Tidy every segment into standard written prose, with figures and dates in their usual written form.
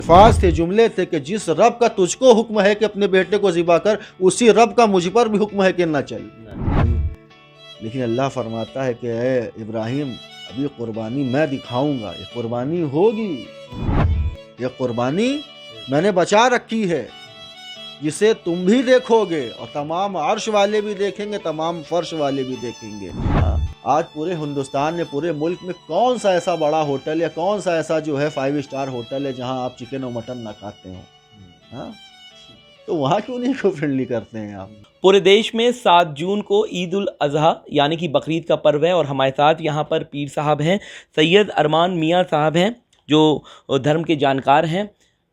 الفاظ تھے, جملے تھے کہ جس رب کا تجھ کو حکم ہے کہ اپنے بیٹے کو ذبح کر, اسی رب کا مجھ پر بھی حکم ہے کہ نہ چل. لیکن اللہ فرماتا ہے کہ اے ابراہیم, ابھی قربانی میں دکھاؤں گا, یہ قربانی ہوگی, یہ قربانی میں نے بچا رکھی ہے, جسے تم بھی دیکھو گے اور تمام عرش والے بھی دیکھیں گے, تمام فرش والے بھی دیکھیں گے. آج پورے ہندوستان میں, پورے ملک میں کون سا ایسا بڑا ہوٹل یا کون سا ایسا جو ہے 5 اسٹار ہوٹل ہے جہاں آپ چکن اور مٹن نہ کھاتے ہو؟ ہاں, تو وہاں کیوں نہیں کو فرینڈلی کرتے ہیں آپ؟ پورے دیش میں 7 جون کو عید الاضحیٰ یعنی کہ بقرعید کا پرو ہے, اور ہمارے ساتھ یہاں پر پیر صاحب ہیں, سید ارمان میاں صاحب ہیں جو دھرم کے جانکار ہیں.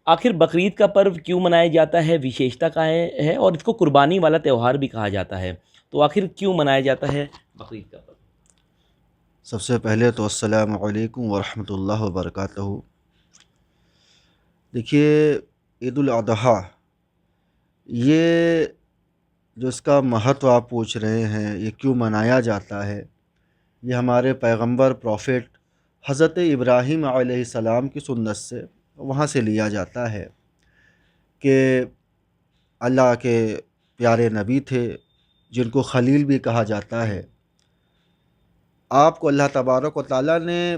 آخر بقرعید کا پرو کیوں منایا جاتا ہے, وشیشتا کا ہے, اور اس کو قربانی والا تہوار بھی کہا جاتا ہے, تو آخر کیوں منایا جاتا ہے بقرعید کا پرو؟ سب سے پہلے تو السلام علیکم ورحمۃ اللہ وبرکاتہ. دیکھیے, عید الاضحیٰ یہ جو اس کا مہتو آپ پوچھ رہے ہیں, یہ کیوں منایا جاتا ہے, یہ ہمارے پیغمبر پروفٹ حضرت ابراہیم علیہ السلام کی سنت سے وہاں سے لیا جاتا ہے کہ اللہ کے پیارے نبی تھے جن کو خلیل بھی کہا جاتا ہے. آپ کو اللہ تبارک و تعالیٰ نے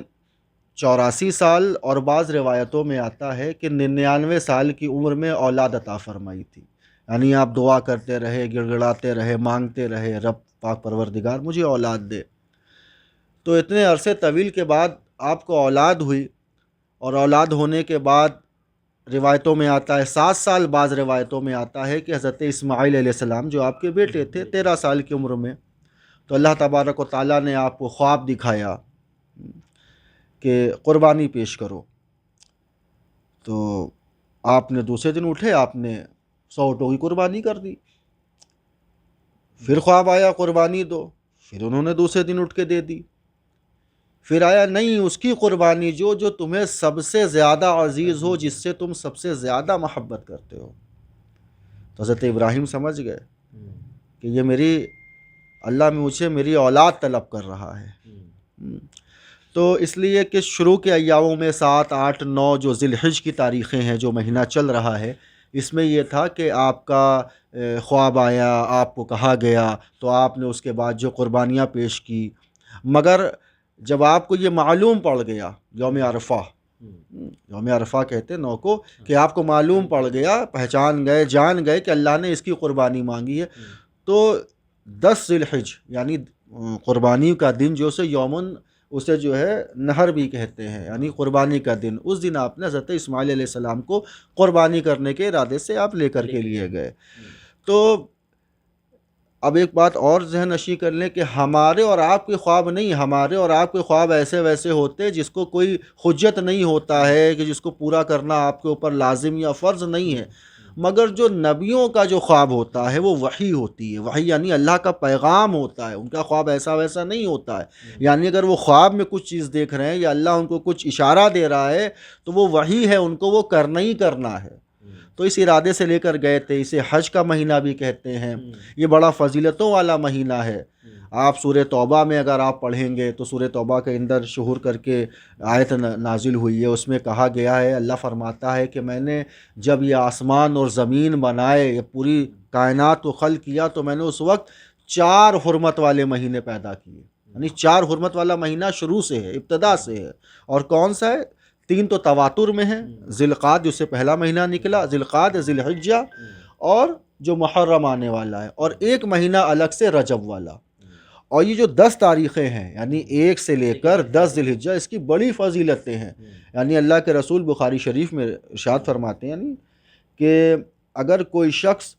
84 سال اور بعض روایتوں میں آتا ہے کہ 99 سال کی عمر میں اولاد عطا فرمائی تھی. یعنی آپ دعا کرتے رہے, گڑ گڑاتے رہے, مانگتے رہے, رب پاک پروردگار مجھے اولاد دے. تو اتنے عرصے طویل کے بعد آپ کو اولاد ہوئی, اور اولاد ہونے کے بعد روایتوں میں آتا ہے 7 سال, بعض روایتوں میں آتا ہے کہ حضرت اسماعیل علیہ السلام جو آپ کے بیٹے تھے 13 سال کی عمر میں, تو اللہ تبارک و تعالیٰ نے آپ کو خواب دکھایا کہ قربانی پیش کرو. تو آپ نے دوسرے دن اٹھے, آپ نے 100 اونٹوں کی قربانی کر دی. پھر خواب آیا قربانی دو, پھر انہوں نے دوسرے دن اٹھ کے دے دی. پھر آیا نہیں, اس کی قربانی جو تمہیں سب سے زیادہ عزیز ہو, جس سے تم سب سے زیادہ محبت کرتے ہو. تو حضرت ابراہیم سمجھ گئے کہ یہ میری اللہ مجھے میری اولاد طلب کر رہا ہے. تو اس لیے کہ شروع کے ایاموں میں 7, 8, 9 جو ذی الحج کی تاریخیں ہیں, جو مہینہ چل رہا ہے, اس میں یہ تھا کہ آپ کا خواب آیا, آپ کو کہا گیا, تو آپ نے اس کے بعد جو قربانیاں پیش کی. مگر جب آپ کو یہ معلوم پڑ گیا, یوم عرفہ, یوم عرفہ کہتے ہیں 9 کو, کہ آپ کو معلوم پڑ گیا, پہچان گئے, جان گئے کہ اللہ نے اس کی قربانی مانگی ہے, تو 10 ذی الحج یعنی قربانی کا دن جو سے یومن, اسے جو ہے نہر بھی کہتے ہیں, یعنی قربانی کا دن, اس دن آپ نے حضرت اسماعیل علیہ السلام کو قربانی کرنے کے ارادے سے آپ لے کر کے لیے گئے. تو اب ایک بات اور ذہن نشی کر لیں کہ ہمارے اور آپ کے خواب نہیں, ہمارے اور آپ کے خواب ایسے ویسے ہوتے جس کو کوئی حجت نہیں ہوتا ہے, کہ جس کو پورا کرنا آپ کے اوپر لازم یا فرض نہیں ہے. مگر جو نبیوں کا جو خواب ہوتا ہے وہ وحی ہوتی ہے. وحی یعنی اللہ کا پیغام ہوتا ہے, ان کا خواب ایسا ویسا نہیں ہوتا ہے. یعنی اگر وہ خواب میں کچھ چیز دیکھ رہے ہیں یا اللہ ان کو کچھ اشارہ دے رہا ہے, تو وہ وحی ہے, ان کو وہ کرنا ہی کرنا ہے. تو اس ارادے سے لے کر گئے تھے. اسے حج کا مہینہ بھی کہتے ہیں. یہ بڑا فضیلتوں والا مہینہ ہے. آپ سورہ توبہ میں اگر آپ پڑھیں گے تو سورہ توبہ کے اندر شہور کر کے آیت نازل ہوئی ہے, اس میں کہا گیا ہے, اللہ فرماتا ہے کہ میں نے جب یہ آسمان اور زمین بنائے, یہ پوری کائنات کو خلق کیا, تو میں نے اس وقت 4 حرمت والے مہینے پیدا کیے. یعنی 4 حرمت والا مہینہ شروع سے ہے, ابتدا سے ہے. اور کون سا ہے؟ 3 تو تواتر میں ہیں, ذی القعدہ جو سے پہلا مہینہ نکلا, ذی القعدہ, ذی الحجہ, اور جو محرم آنے والا ہے, اور ایک مہینہ الگ سے رجب والا. اور یہ جو 10 تاریخیں ہیں, یعنی 1 سے لے کر 10 ذی الحجہ, اس کی بڑی فضیلتیں ہیں. یعنی اللہ کے رسول بخاری شریف میں ارشاد فرماتے ہیں یعنی کہ اگر کوئی شخص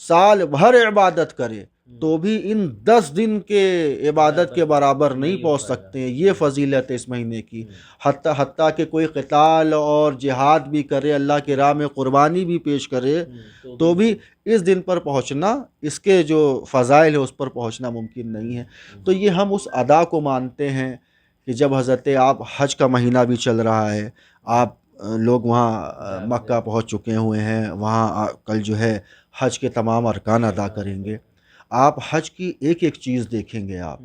سال بھر عبادت کرے تو بھی ان 10 دن کے عبادت کے برابر نہیں پہنچ سکتے. یہ فضیلت ہے اس مہینے کی. حتیٰ کہ کوئی قتال اور جہاد بھی کرے, اللہ کی راہ میں قربانی بھی پیش کرے, تو بھی اس دن پر پہنچنا, اس کے جو فضائل ہے اس پر پہنچنا ممکن نہیں ہے. تو یہ ہم اس ادا کو مانتے ہیں کہ جب حضرت آپ حج کا مہینہ بھی چل رہا ہے, آپ لوگ وہاں مکہ پہنچ چکے ہوئے ہیں, وہاں کل جو ہے حج کے تمام ارکان ادا کریں گے. آپ حج کی ایک ایک چیز دیکھیں گے, آپ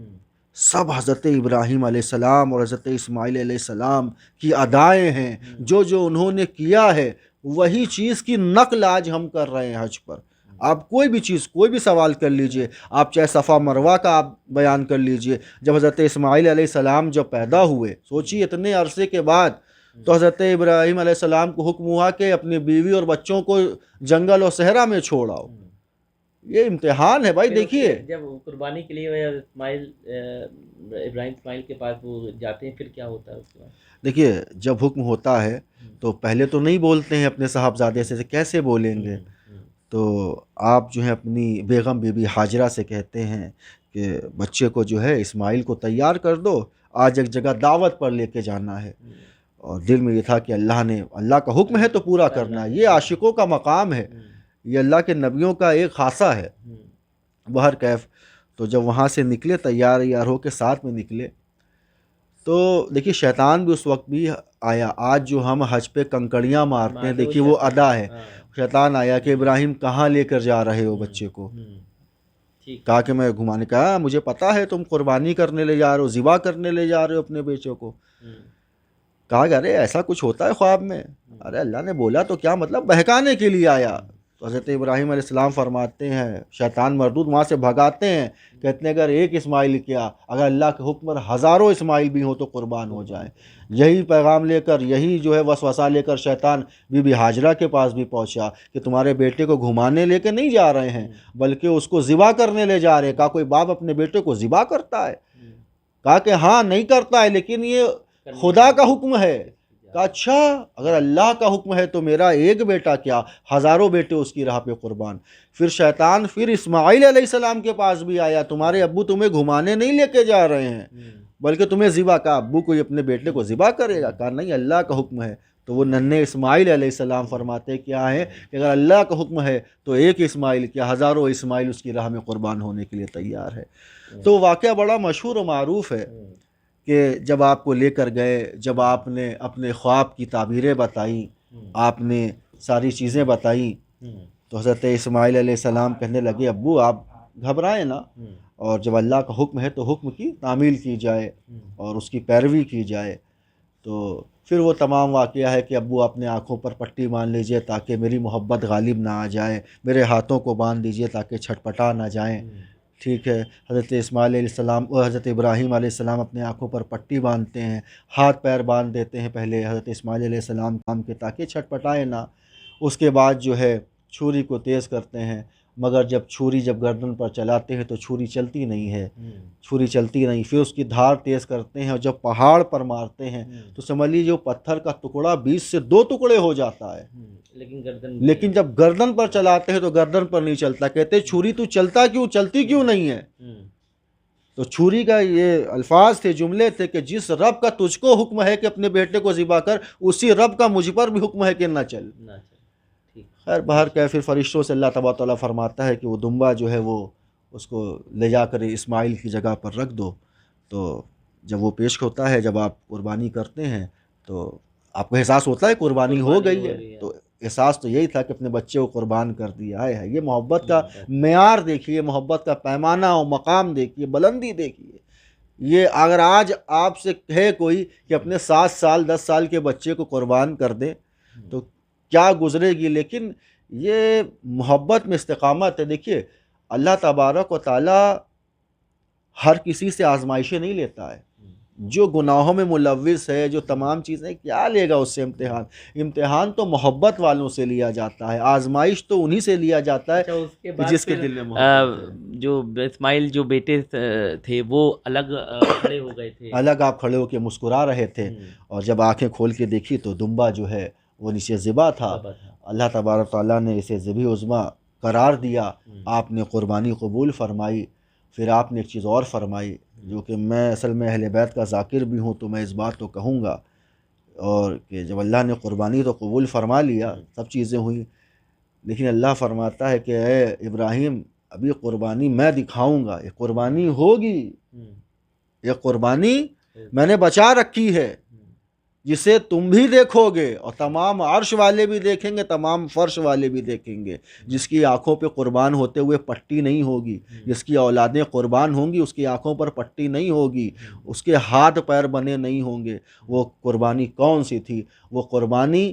سب حضرت ابراہیم علیہ السلام اور حضرت اسماعیل علیہ السلام کی ادائیں ہیں. جو انہوں نے کیا ہے وہی چیز کی نقل آج ہم کر رہے ہیں حج پر. آپ کوئی بھی چیز، کوئی بھی سوال کر لیجئے، آپ چاہے صفا مروہ کا آپ بیان کر لیجئے. جب حضرت اسماعیل علیہ السلام جب پیدا ہوئے، سوچیے اتنے عرصے کے بعد، تو حضرت ابراہیم علیہ السلام کو حکم ہوا کہ اپنی بیوی اور بچوں کو جنگل اور صحرا میں چھوڑ آؤ. یہ امتحان ہے بھائی. دیکھیے جب قربانی کے لیے ابراہیم اسماعیل کے پاس وہ جاتے ہیں، پھر کیا ہوتا ہے اس کے بعد؟ دیکھیے جب حکم ہوتا ہے تو پہلے تو نہیں بولتے ہیں اپنے صاحبزادے سے، کیسے بولیں گے؟ تو آپ جو ہے اپنی بیگم بی بی ہاجرہ سے کہتے ہیں کہ بچے کو جو ہے اسماعیل کو تیار کر دو، آج ایک جگہ دعوت پر لے کے جانا ہے. اور دل میں یہ تھا کہ اللہ کا حکم ہے تو پورا کرنا ہے. یہ عاشقوں کا مقام ہے، یہ اللہ کے نبیوں کا ایک خاصہ ہے. بہر کیف تو جب وہاں سے نکلے تیار ہو کے ساتھ میں نکلے، تو دیکھیے شیطان بھی اس وقت بھی آیا. آج جو ہم حج پہ کنکڑیاں مارتے ہیں، دیکھیے وہ ادا ہے. شیطان آیا کہ ابراہیم کہاں لے کر جا رہے ہو بچے کو؟ کہا کہ میں گھمانے. کہا مجھے پتا ہے تم قربانی کرنے لے جا رہے ہو، ذبح کرنے لے جا رہے ہو اپنے بیچے کو. کہا کہ ارے ایسا کچھ ہوتا ہے خواب میں؟ ارے اللہ نے بولا تو کیا مطلب، بہکانے کے لیے آیا. تو حضرت ابراہیم علیہ السلام فرماتے ہیں، شیطان مردود وہاں سے بھگاتے ہیں، کہتے ہیں اگر ایک اسماعیل کیا، اگر اللہ کے حکم پر ہزاروں اسماعیل بھی ہوں تو قربان ہو جائیں. یہی پیغام لے کر، یہی جو ہے وسوسہ لے کر شیطان بی بی ہاجرہ کے پاس بھی پہنچا کہ تمہارے بیٹے کو گھمانے لے کے نہیں جا رہے ہیں بلکہ اس کو ذبح کرنے لے جا رہے ہیں. کہا کوئی باپ اپنے بیٹے کو ذبح کرتا ہے؟ کہا کہ ہاں نہیں کرتا ہے، لیکن یہ خدا کا حکم ہے. کہا اچھا اگر اللہ کا حکم ہے تو میرا ایک بیٹا کیا، ہزاروں بیٹے اس کی راہ پہ قربان. پھر شیطان پھر اسماعیل علیہ السلام کے پاس بھی آیا، تمہارے ابو تمہیں گھمانے نہیں لے کے جا رہے ہیں بلکہ تمہیں ذبح. کا ابو کوئی اپنے بیٹے کو ذبح کرے گا؟ کہا نہیں، اللہ کا حکم ہے. تو وہ ننھے اسماعیل علیہ السلام فرماتے کیا ہے کہ اگر اللہ کا حکم ہے تو ایک اسماعیل کیا، ہزاروں اسماعیل اس کی راہ میں قربان ہونے کے لیے تیار ہے. تو واقعہ بڑا مشہور و معروف ہے کہ جب آپ کو لے کر گئے، جب آپ نے اپنے خواب کی تعبیریں بتائیں، آپ نے ساری چیزیں بتائیں، تو حضرت اسماعیل علیہ السلام کہنے لگے ابو آپ گھبرائیں نا، اور جب اللہ کا حکم ہے تو حکم کی تعمیل کی جائے اور اس کی پیروی کی جائے. تو پھر وہ تمام واقعہ ہے کہ ابو اپنے آنکھوں پر پٹی باندھ لیجئے تاکہ میری محبت غالب نہ آ جائے، میرے ہاتھوں کو باندھ دیجئے تاکہ چھٹپٹا نہ جائیں. ٹھیک ہے، حضرت اسماعیل علیہ السلام اور حضرت ابراہیم علیہ السلام اپنے آنکھوں پر پٹی باندھتے ہیں، ہاتھ پیر باندھ دیتے ہیں پہلے حضرت اسماعیل علیہ السلام کام کے تاکہ چھٹپٹائے نہ. اس کے بعد جو ہے چھری کو تیز کرتے ہیں، مگر جب چھری جب گردن پر چلاتے ہیں تو چھری چلتی نہیں ہے، چھری چلتی نہیں. پھر اس کی دھار تیز کرتے ہیں اور جب پہاڑ پر مارتے ہیں تو سمجھ لیجیے جو پتھر کا ٹکڑا 20 سے 2 ٹکڑے ہو جاتا ہے، لیکن جب گردن پر چلاتے ہیں تو گردن پر نہیں چلتا. کہتے چھری تو چلتی کیوں نہیں ہے؟ تو چھری کا یہ الفاظ تھے، جملے تھے کہ جس رب کا تجھ کو حکم ہے کہ اپنے بیٹے کو ذبح کر، اسی رب کا مجھ پر بھی حکم ہے کہ نہ چل. خیر بہر کہ پھر فرشتوں سے اللہ تبارک تعالیٰ فرماتا ہے کہ وہ دمبا جو ہے وہ اس کو لے جا کر اسماعیل کی جگہ پر رکھ دو. تو جب وہ پیش ہوتا ہے، جب آپ قربانی کرتے ہیں تو آپ کو احساس ہوتا ہے قربانی ہو گئی ہے. تو احساس تو یہی تھا کہ اپنے بچے کو قربان کر دیا ہے. یہ محبت کا معیار دیکھیے، محبت کا پیمانہ اور مقام دیکھیے، بلندی دیکھیے. یہ اگر آج آپ سے کہے کوئی کہ اپنے 7 سال 10 سال کے بچے کو قربان کر دیں تو کیا گزرے گی، لیکن یہ محبت میں استقامت ہے. دیکھیے اللہ تبارک و تعالی ہر کسی سے آزمائشیں نہیں لیتا ہے. جو گناہوں میں ملوث ہے، جو تمام چیزیں، کیا لے گا اس سے امتحان تو محبت والوں سے لیا جاتا ہے، آزمائش تو انہی سے لیا جاتا ہے جس کے دل میں محبت ہے. جو اسماعیل جو بیٹے تھے وہ الگ کھڑے ہو گئے تھے، الگ آپ کھڑے ہو کے مسکرا رہے تھے، اور جب آنکھیں کھول کے دیکھی تو دمبا جو ہے وہ نیچے ذبح تھا. اللہ تبارک تعالیٰ نے اسے ذبح عظمیٰ قرار دیا. آپ نے قربانی قبول فرمائی. پھر آپ نے ایک چیز اور فرمائی جو کہ میں اصل میں اہل بیت کا ذاکر بھی ہوں تو میں اس بات تو کہوں گا، اور کہ جب اللہ نے قربانی تو قبول فرما لیا، سب چیزیں ہوئیں، لیکن اللہ فرماتا ہے کہ اے ابراہیم ابھی قربانی میں دکھاؤں گا، یہ قربانی ہوگی، یہ قربانی میں نے بچا رکھی ہے جسے تم بھی دیکھو گے اور تمام عرش والے بھی دیکھیں گے، تمام فرش والے بھی دیکھیں گے. جس کی آنکھوں پہ قربان ہوتے ہوئے پٹی نہیں ہوگی، جس کی اولادیں قربان ہوں گی اس کی آنکھوں پر پٹی نہیں ہوگی، اس کے ہاتھ پیر بنے نہیں ہوں گے. وہ قربانی کون سی تھی؟ وہ قربانی